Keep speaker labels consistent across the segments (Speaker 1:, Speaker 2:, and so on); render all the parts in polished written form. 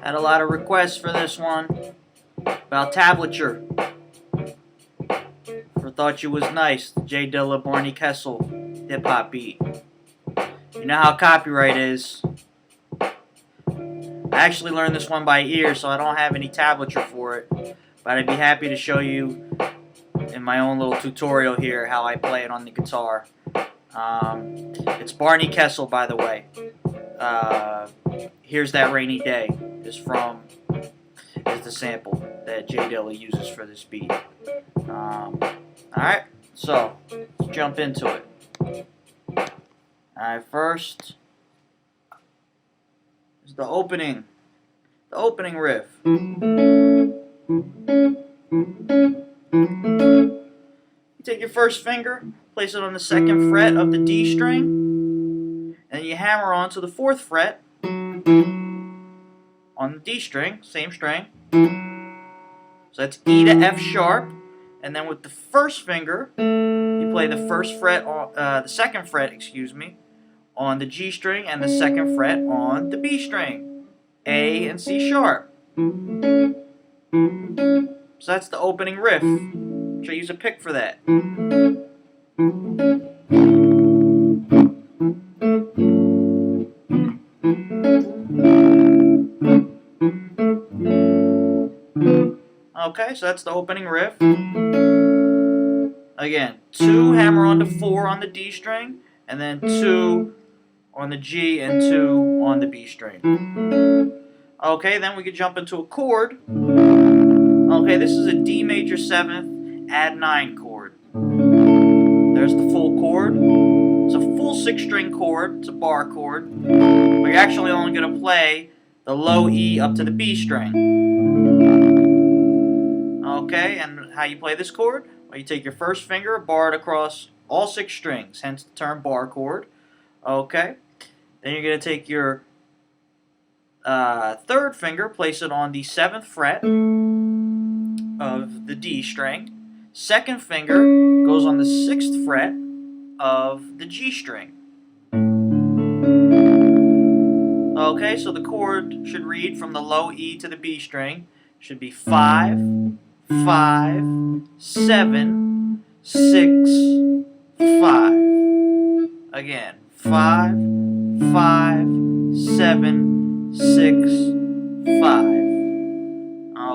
Speaker 1: Had a lot of requests for this one about tablature. For Thought You Was Nice, the J Dilla Barney Kessel hip hop beat. You know how copyright is. I actually learned this one by ear, so I don't have any tablature for it. But I'd be happy to show you in my own little tutorial here how I play it on the guitar. It's Barney Kessel, by the way. Here's That Rainy Day is the sample that J Dilla uses for this beat. Alright, so let's jump into it. Alright, first is the opening riff. You take your first finger, place it on the 2nd fret of the D string, and then you hammer on to the 4th fret on the D string, same string. So that's E to F sharp, and then with the first finger, you play the 1st fret on the 2nd fret, on the G string, and the 2nd fret on the B string, A and C sharp. So that's the opening riff. Should I use a pick for that? Okay, so that's the opening riff. Again, 2 hammer on to 4 on the D string, and then 2 on the G and 2 on the B string. Okay, then we could jump into a chord. Okay, this is a D major 7th add 9 chord. There's the full chord. It's a full 6-string chord. It's a bar chord. But you're actually only going to play the low E up to the B string. Okay, and how you play this chord? Well, you take your first finger, bar it across all 6 strings, hence the term bar chord. Okay, then you're going to take your 3rd finger, place it on the 7th fret of the D string. 2nd finger goes on the 6th fret of the G string. Okay, so the chord should read from the low E to the B string. Should be 5, 5, 7, 6, 5. Again, 5, 5, 7, 6, 5.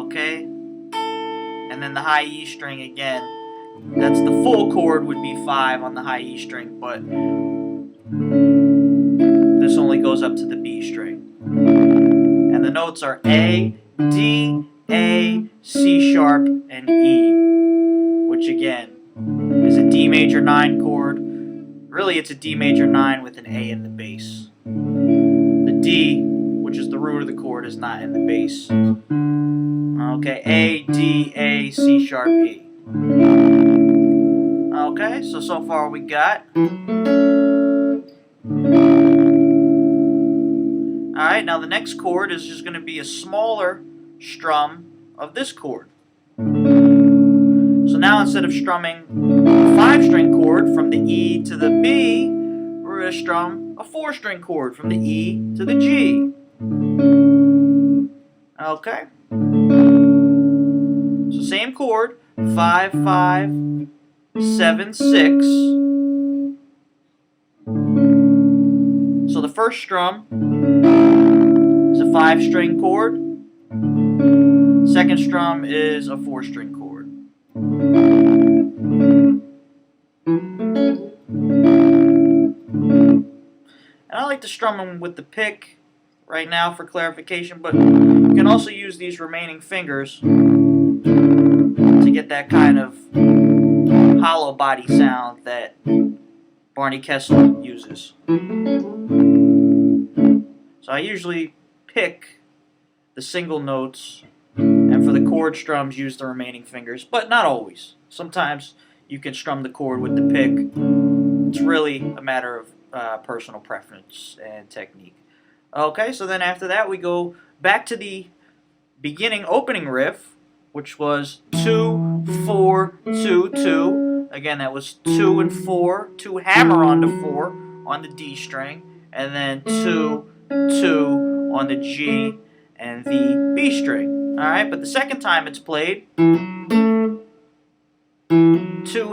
Speaker 1: Okay, and then the high E string again. That's the full chord would be 5 on the high E string, but this only goes up to the B string. And the notes are A, D, A, C sharp, and E, which again is a D major 9 chord. Really, it's a D major 9 with an A in the bass. The D, which is the root of the chord, is not in the bass. Okay, A, D, A, C sharp, E. Okay, so far we got. Alright, now the next chord is just going to be a smaller strum of this chord. So now instead of strumming a 5-string chord from the E to the B, we're going to strum a 4-string chord from the E to the G. Okay. So same chord, 5, 5, 7, 6. So the first strum is a 5-string chord. Second strum is a 4-string chord. And I like to strum them with the pick right now for clarification, but you can also use these remaining fingers to get that kind of hollow body sound that Barney Kessel uses. So I usually pick the single notes, and for the chord strums use the remaining fingers, but not always. Sometimes you can strum the chord with the pick. It's really a matter of personal preference and technique. Okay, so then after that we go back to the beginning opening riff, which was 2, 4, 2, 2. Again, that was 2 and 4, 2 hammer onto 4 on the D string, and then 2, 2 on the G, and the B string. Alright, but the second time it's played, 2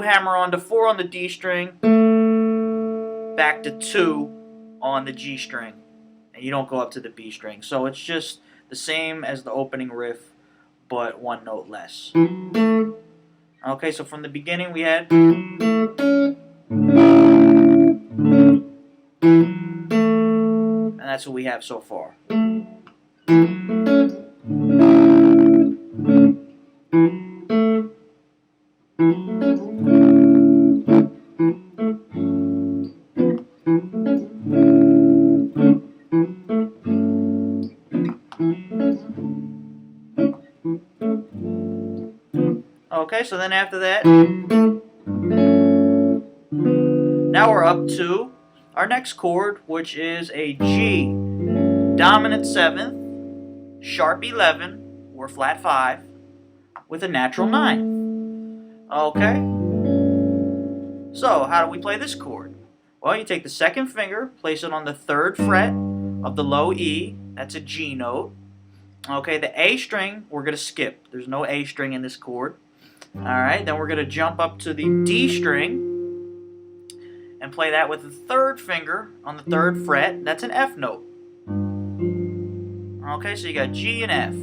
Speaker 1: hammer on to 4 on the D string, back to 2 on the G string, and you don't go up to the B string. So it's just the same as the opening riff, but 1 note less. Okay, so from the beginning we had, and that's what we have so far. Okay, so then after that, now we're up to our next chord, which is a G dominant 7th, sharp 11, or flat 5, with a natural 9. Okay, so how do we play this chord? Well, you take the second finger, place it on the 3rd fret of the low E, that's a G note. Okay, the A string, we're going to skip. There's no A string in this chord. Alright, then we're going to jump up to the D string and play that with the 3rd finger on the 3rd fret. That's an F note. Okay, so you got G and F,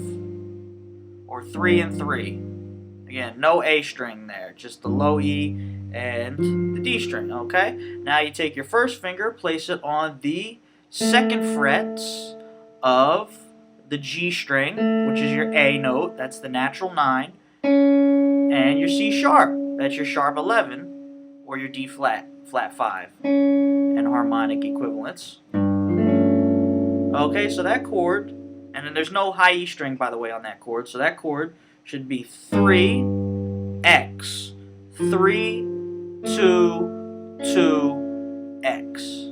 Speaker 1: or 3 and 3. Again, no A string there, just the low E and the D string. Okay, now you take your first finger, place it on the 2nd fret of the G string, which is your A note. That's the natural 9. And your C sharp, that's your sharp 11, or your D flat, flat 5, and harmonic equivalents. Okay, so that chord, and then there's no high E string, by the way, on that chord, so that chord should be 3, X, 3, 2, 2, X.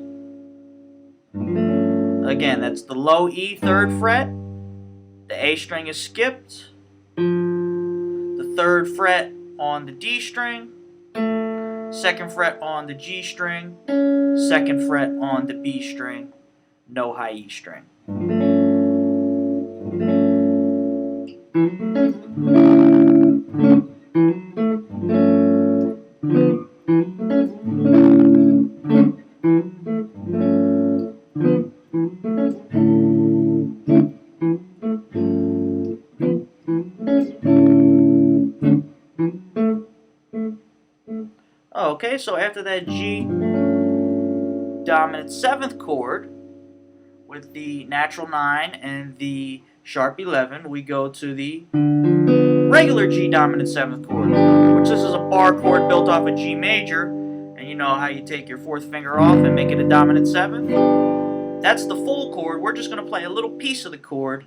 Speaker 1: Again, that's the low E 3rd fret, the A string is skipped, 3rd fret on the D string, 2nd fret on the G string, 2nd fret on the B string, no high E string. Okay, so after that G dominant 7th chord with the natural 9 and the sharp 11, we go to the regular G dominant 7th chord, which this is a bar chord built off a G major, and you know how you take your 4th finger off and make it a dominant 7th? That's the full chord. We're just going to play a little piece of the chord.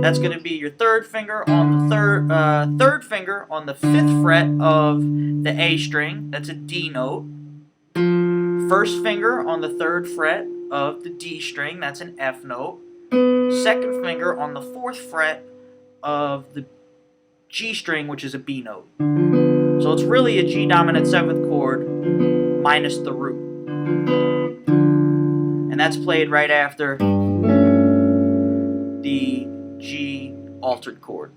Speaker 1: That's going to be your 3rd finger on the 3rd finger on the 5th fret of the A string. That's a D note. 1st finger on the 3rd fret of the D string. That's an F note. 2nd finger on the 4th fret of the G string, which is a B note. So it's really a G dominant 7th chord minus the root. And that's played right after the G altered chord.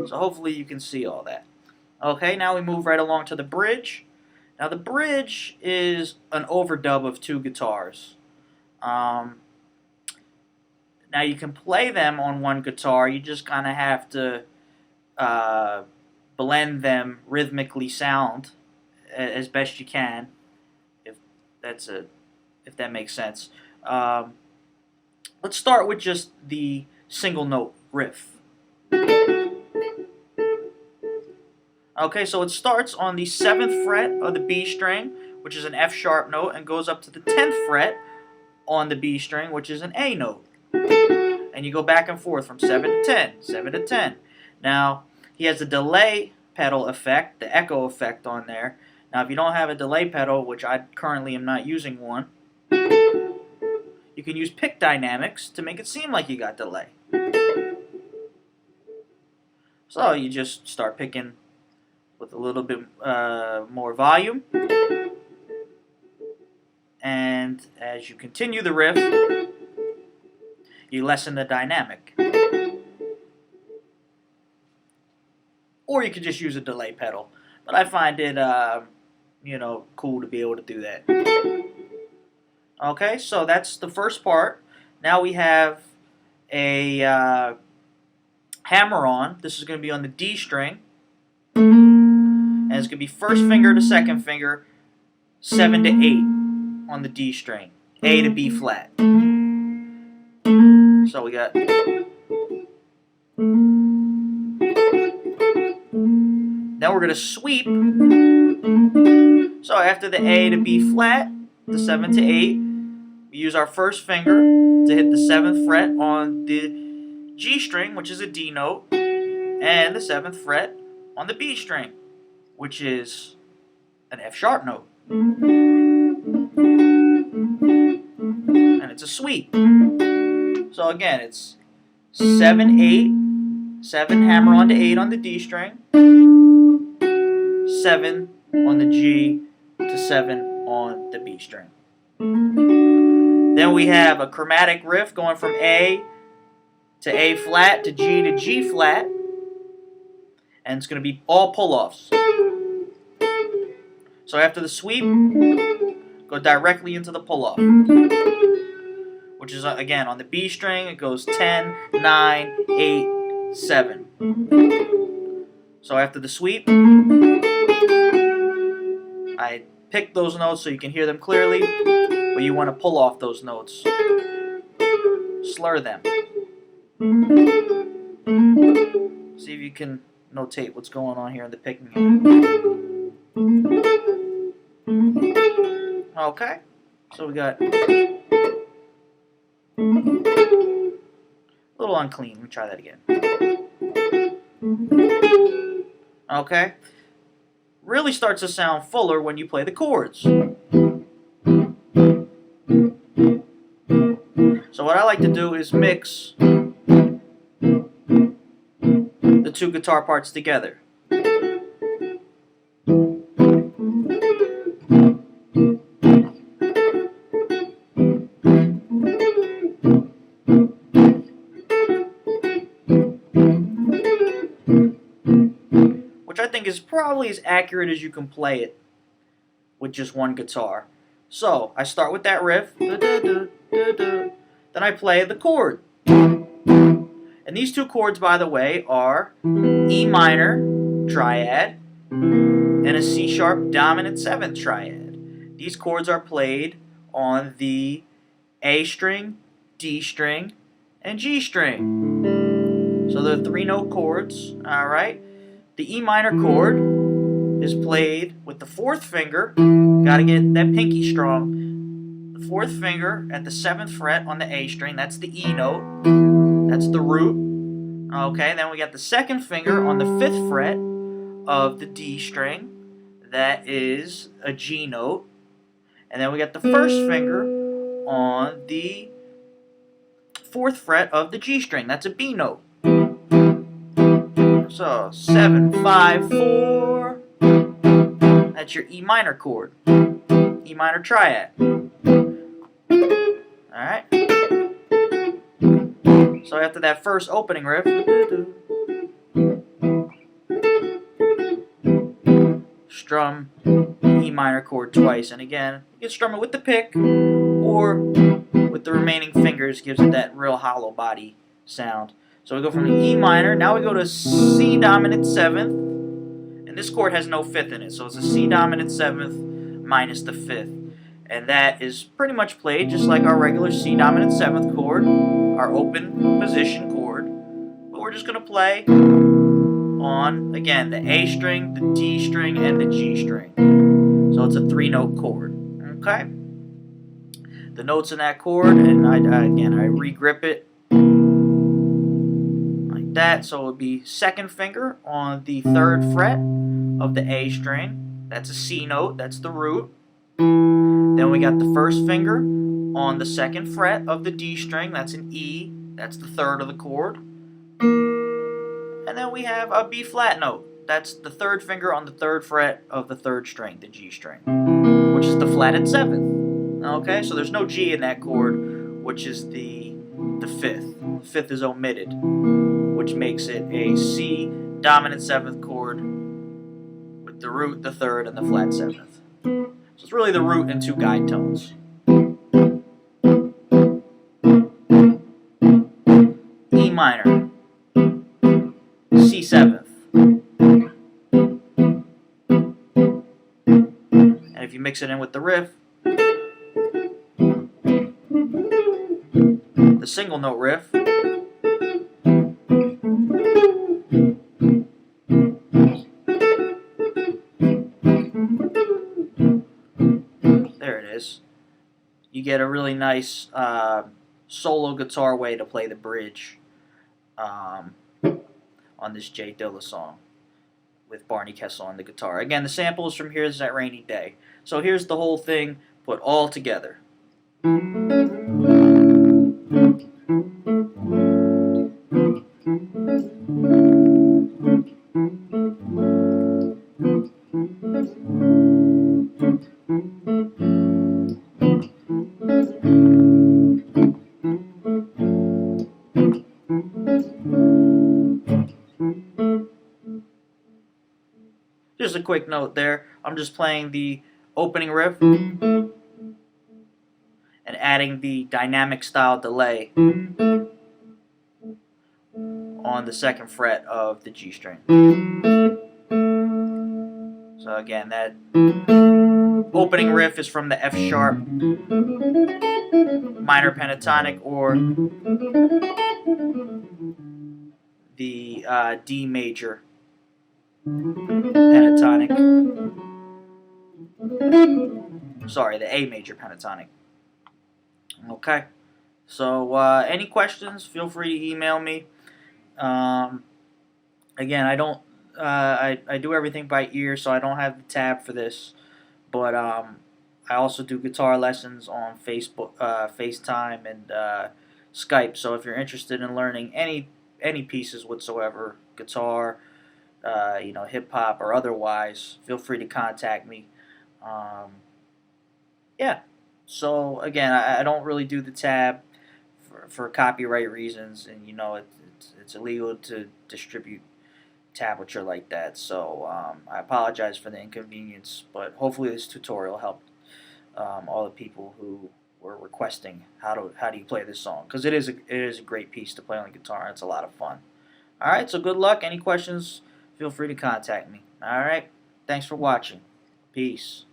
Speaker 1: So hopefully you can see all that. Okay, now we move right along to the bridge. Now the bridge is an overdub of 2 guitars. Now you can play them on 1 guitar, you just kind of have to blend them rhythmically sound as best you can, if that makes sense. Let's start with just the single note riff. Okay, so it starts on the 7th fret of the B string, which is an F sharp note, and goes up to the 10th fret on the B string, which is an A note. And and you go back and forth from 7 to 10, 7 to 10. Now, he has a delay pedal effect, the echo effect on there. Now, if you don't have a delay pedal, which I currently am not using one, you can use pick dynamics to make it seem like you got delay. So you just start picking with a little bit more volume. And as you continue the riff, you lessen the dynamic. Or you could just use a delay pedal. But I find it, cool to be able to do that. Okay, so that's the first part. Now we have a hammer-on. This is going to be on the D string. And it's going to be first finger to second finger, 7 to 8 on the D string. A to B flat. So we got... Now we're going to sweep. So after the A to B flat, the 7 to 8, we use our first finger to hit the 7th fret on the G string, which is a D note, and the 7th fret on the B string, which is an F sharp note. And it's a sweep. So again, it's 7, 8, 7 hammer on to 8 on the D string, 7 on the G to 7 on the B string. Then we have a chromatic riff going from A to A flat to G flat, and it's going to be all pull-offs. So after the sweep, go directly into the pull-off, which is, again, on the B string, it goes 10, 9, 8, 7. So after the sweep, I pick those notes so you can hear them clearly, but you want to pull off those notes. Slur them. See if you can notate what's going on here in the picking. Okay, so we got a little unclean. Let me try that again. Okay, really starts to sound fuller when you play the chords. So what I like to do is mix the two guitar parts together. Which I think is probably as accurate as you can play it with just one guitar. So I start with that riff, then I play the chord. And these two chords, by the way, are E minor triad and a C sharp dominant 7th triad. These chords are played on the A string, D string, and G string. So they're 3-note chords, alright? The E minor chord is played with the 4th finger. Gotta get that pinky strong. The 4th finger at the 7th fret on the A string. That's the E note. That's the root. Okay, then we got the 2nd finger on the 5th fret of the D string. That is a G note. And then we got the 1st finger on the 4th fret of the G string. That's a B note. So 7, 5, 4. That's your E minor chord. E minor triad. Alright. So after that first opening riff, strum E minor chord twice. And again, you can strum it with the pick or with the remaining fingers, gives it that real hollow body sound. So we go from the E minor, now we go to C dominant 7th, and this chord has no 5th in it, so it's a C dominant 7th minus the 5th. And that is pretty much played just like our regular C dominant 7th chord, our open position chord. But we're just going to play on, again, the A string, the D string, and the G string. So it's a 3-note chord. Okay? The notes in that chord, and I re-grip it. that. So it would be second finger on the 3rd fret of the A string. That's a C note. That's the root. Then we got the 1st finger on the 2nd fret of the D string. That's an E. That's the 3rd of the chord. And then we have a B flat note. That's the 3rd finger on the 3rd fret of the 3rd string, the G string, which is the flatted 7th. Okay, so there's no G in that chord, which is the 5th. The 5th is omitted, which makes it a C dominant 7th chord with the root, the 3rd, and the flat 7th. So it's really the root and 2 guide tones. E minor, C 7th. And if you mix it in with the riff, the single note riff, there it is. You get a really nice solo guitar way to play the bridge on this J Dilla song with Barney Kessel on the guitar. Again, the sample is from Here's That Rainy Day. So here's the whole thing put all together. Just a quick note there, I'm just playing the opening riff and adding the dynamic style delay on the 2nd fret of the G string. So again, that opening riff is from the F sharp minor pentatonic or the D major pentatonic. Sorry, the A major pentatonic. Okay. So any questions, feel free to email me. Again, I don't I do everything by ear, so I don't have the tab for this, but I also do guitar lessons on Facebook, FaceTime, and Skype. So if you're interested in learning any pieces whatsoever, guitar, hip hop or otherwise, feel free to contact me. Yeah. So again, I don't really do the tab for copyright reasons, and it's illegal to distribute tablature like that. So I apologize for the inconvenience, but hopefully this tutorial helped all the people who were requesting how do you play this song, because it is a great piece to play on the guitar, and it's a lot of fun. All right, so good luck. Any questions, feel free to contact me. All right, thanks for watching. Peace.